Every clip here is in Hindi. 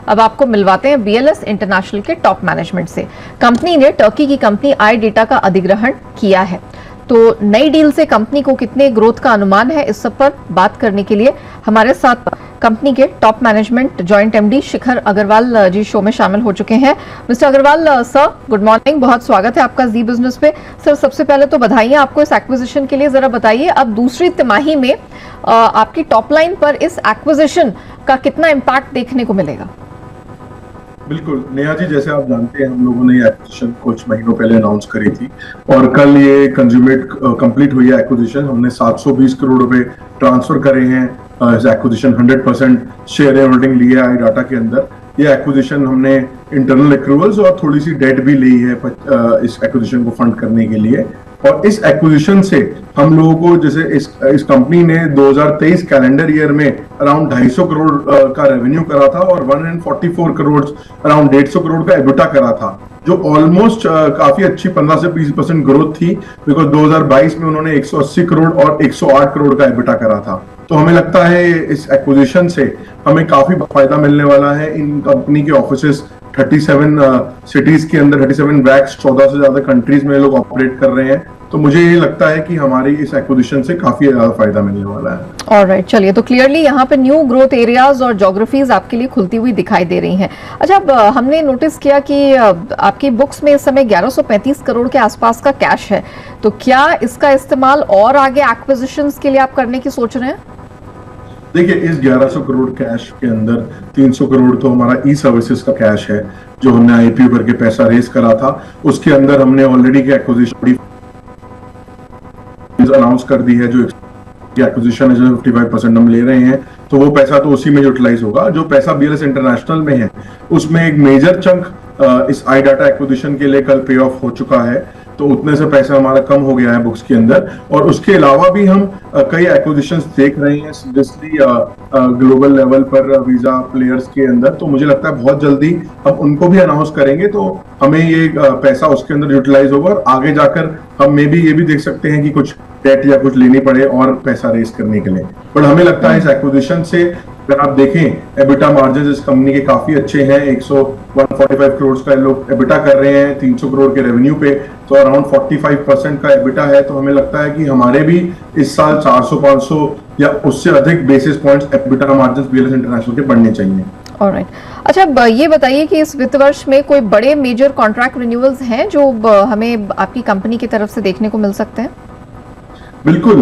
अब आपको मिलवाते हैं BLS इंटरनेशनल के टॉप मैनेजमेंट से। कंपनी ने टर्की की कंपनी आई डेटा का अधिग्रहण किया है, तो नई डील से कंपनी को कितने ग्रोथ का अनुमान है, इस सब पर बात करने के लिए हमारे साथ कंपनी के top management joint MD Shikhar Agarwal ji show में शामिल हो चुके हैं। Mister Agarwal sir, good morning, बहुत स्वागत है आपका जी बिजनेस पे। सर, सबसे पहले तो बधाई आपको इस एक्विजिशन के लिए। जरा बताइए, अब दूसरी तिमाही में आपकी टॉप लाइन पर इस एक्विजिशन का कितना इम्पैक्ट देखने को मिलेगा? बिल्कुल नेहा जी, जैसे आप जानते हैं हम लोगों ने ये एक्विजिशन कुछ महीनों पहले अनाउंस करी थी और कल ये कंप्लीट हुई है एक्विजिशन। हमने 720 करोड़ रुपए ट्रांसफर करे हैं। इस एक्विजिशन 100% शेयर होल्डिंग ली है आई डाटा के अंदर। ये एक्विजिशन हमने इंटरनल एक्रूवल्स और थोड़ी सी डेट भी ली है इस एक्विजिशन को फंड करने के लिए। और इस एक्विजिशन से हम लोगों को, जैसे इस कंपनी ने 2023 कैलेंडर ईयर में अराउंड 250 करोड़ का रेवेन्यू करा था और 144 करोड़ अराउंड 150 करोड़ का एबिटा करा था, जो ऑलमोस्ट काफी अच्छी 15 से 20% ग्रोथ थी। बिकॉज 2022 में उन्होंने 180 करोड़ और 108 करोड़ का एबिटा करा था। तो हमें लगता है इस एक्विजिशन से हमें काफी फायदा मिलने वाला है। इन कंपनी के ऑफिसेस 37 सिटीज के अंदर 37 वैक्स 14 से ज्यादा कंट्रीज में लोग ऑपरेट कर रहे हैं। तो मुझे ये लगता है कि हमारी इस एक्विजिशन से काफी ज्यादा फायदा मिलने वाला है। ऑलराइट, चलिए, तो क्लियरली यहाँ पे न्यू ग्रोथ एरियाज और ज्योग्राफीज आपके लिए खुलती हुई दिखाई दे रही हैं। अच्छा, अब हमने नोटिस किया कि आपकी बुक्स में इस समय 1135 करोड़ के आसपास का कैश है, तो क्या इसका इस्तेमाल और आगे एक्विजिशंस के लिए आप करने की सोच रहे हैं? देखिए, इस 1100 करोड़ कैश के अंदर 300 करोड़ तो हमारा ई सर्विसेज का कैश है, जो हमने IPO करके पैसा रेस करा था। उसके अंदर हमने ऑलरेडी की एक्विजिशन अनाउंस कर दी है। जो एक्विजिशन है, जो 55% हम ले रहे हैं, तो वो पैसा तो उसी में यूटिलाइज होगा। जो पैसा BLS इंटरनेशनल में है, उसमें एक मेजर चंक इस आई डाटा एक्विजिशन के लिए कल पे ऑफ हो चुका है, तो उतने से पैसा हमारा कम हो गया है बुक्स के अंदर। और उसके अलावा भी हम कई एक्विजिशंस देख रहे हैं सीरियसली ग्लोबल लेवल पर वीजा प्लेयर्स के अंदर। तो मुझे लगता है बहुत जल्दी हम उनको भी अनाउंस करेंगे, तो हमें ये पैसा उसके अंदर यूटिलाइज होगा और आगे जाकर हम मे भी ये भी देख सकते हैं कि कुछ डेट या कुछ लेनी पड़े और पैसा रेस करने के लिए। बट हमें लगता है इस एक्विजिशन से, अगर आप देखें, एबिटा मार्जिन इस कंपनी के काफी अच्छे हैं। 145 करोड़ का लोग एबिटा कर रहे हैं 300 करोड़ के रेवेन्यू पे, तो अराउंड 45% का एबिटा है। तो हमें लगता है कि हमारे भी इस साल 400-500 या उससे अधिक basis points EBITDA margin BLS international के बढ़ने चाहिए। ऑलराइट, अच्छा, अब ये बताइए कि इस वित्त वर्ष में कोई बड़े मेजर कॉन्ट्रैक्ट रिन्यूअल्स हैं जो हमें आपकी कंपनी की तरफ से देखने को मिल सकते हैं? बिल्कुल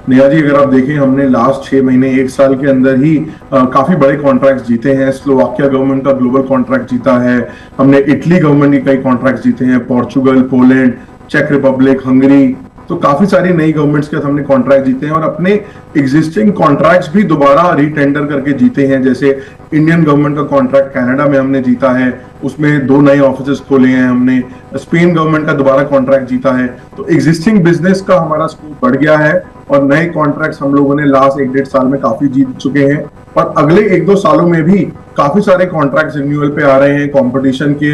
नेहा जी, अगर आप देखें, हमने लास्ट 6 महीने 1 साल के अंदर ही काफी बड़े कॉन्ट्रैक्ट्स जीते हैं। स्लोवाकिया गवर्नमेंट का ग्लोबल कॉन्ट्रैक्ट जीता है हमने, इटली गवर्नमेंट के कई कॉन्ट्रैक्ट्स जीते हैं, पोर्चुगल, पोलैंड, चेक रिपब्लिक, हंगरी। तो काफी सारी नई गवर्नमेंट्स के साथ हमने कॉन्ट्रैक्ट जीते हैं और अपने एग्जिस्टिंग कॉन्ट्रैक्ट्स भी दोबारा रीटेंडर करके जीते हैं। जैसे इंडियन गवर्नमेंट का कॉन्ट्रैक्ट कनाडा में हमने जीता है, उसमें 2 नए ऑफिसेस खोले हैं हमने। स्पेन गवर्नमेंट का दोबारा कॉन्ट्रैक्ट जीता है। तो एग्जिस्टिंग बिजनेस का हमारा स्कोप बढ़ गया है और नए कॉन्ट्रैक्ट्स हम लोगों ने लास्ट 1-1.5 साल में काफी जीत चुके हैं। और अगले 1-2 सालों में भी काफी सारे कॉन्ट्रैक्ट्स रिन्यूअल पे आ रहे हैं कंपटीशन के,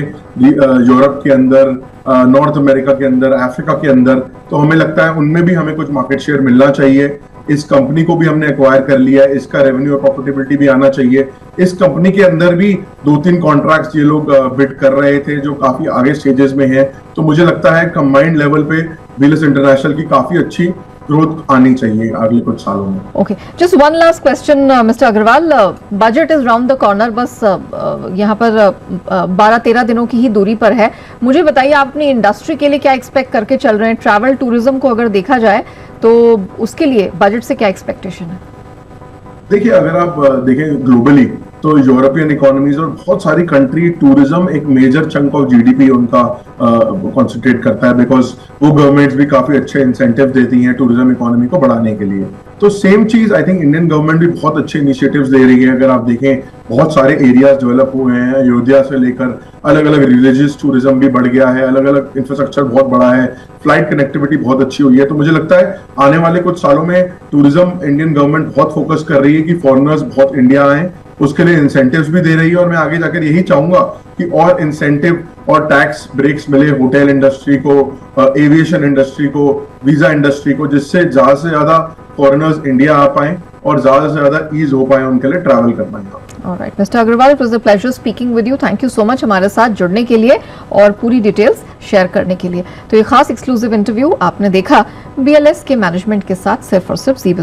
यूरोप के अंदर, नॉर्थ अमेरिका के अंदर, अफ्रीका के अंदर। तो हमें लगता है उनमें भी हमें कुछ मार्केट शेयर मिलना चाहिए। इस कंपनी को भी हमने एक्वायर कर लिया है, इसका रेवेन्यू और प्रॉफिटेबिलिटी भी आना चाहिए। इस कंपनी के अंदर भी 2-3 कॉन्ट्रैक्ट्स ये लोग बिड कर रहे थे जो काफी आगे स्टेजेस में है। तो मुझे लगता है कंबाइंड लेवल पे BLS इंटरनेशनल की काफी अच्छी ग्रोथ आनी चाहिए अगले कुछ सालों में। Okay, just one last question mister Agarwal, budget is round the corner, बस यहाँ पर 12-13 दिनों की ही दूरी पर है। मुझे बताइए, आप अपनी इंडस्ट्री के लिए क्या एक्सपेक्ट करके चल रहे हैं? ट्रैवल टूरिज्म को अगर देखा जाए तो उसके लिए बजट से क्या एक्सपेक्टेशन है? देखिए, अगर आप देखें ग्लोबली, तो यूरोपियन इकोनॉमीज और बहुत सारी कंट्री टूरिज्म एक मेजर चंक ऑफ GDP उनका कॉन्सेंट्रेट करता है, बिकॉज वो गवर्नमेंट्स भी काफी अच्छे इंसेंटिव देती हैं टूरिज्म इकोनॉमी को बढ़ाने के लिए। तो सेम चीज आई थिंक इंडियन गवर्नमेंट भी बहुत अच्छे इनिशिएटिव्स ले रही है। अगर आप देखें, बहुत सारे एरियाज डेवलप हुए हैं, अयोध्या से लेकर अलग अलग रिलीजियस टूरिज्म भी बढ़ गया है, अलग अलग इंफ्रास्ट्रक्चर बहुत बड़ा है, फ्लाइट कनेक्टिविटी बहुत अच्छी हुई है। तो मुझे लगता है आने वाले कुछ सालों में टूरिज्म इंडियन गवर्नमेंट बहुत फोकस कर रही है कि फॉरेनर्स बहुत इंडिया आए, उसके लिए इंसेंटिव्स भी दे रही है। और मैं आगे जाकर यही चाहूंगा कि और इंसेंटिव और टैक्स ब्रेक्स मिले होटल इंडस्ट्री को, एविएशन इंडस्ट्री को, वीजा इंडस्ट्री को, जिससे ज्यादा से ज्यादा फॉरेनर्स इंडिया आ पाए और ज्यादा से ज्यादा ईज हो पाए उनके लिए ट्रैवल करना। Alright mister Agarwal, it was a pleasure speaking with you. Thank you so much हमारे साथ जुड़ने के लिए और पूरी डिटेल्स शेयर करने के लिए। तो ये खास एक्सक्लूसिव इंटरव्यू आपने देखा BLS के मैनेजमेंट के साथ सिर्फ और सिर्फ जी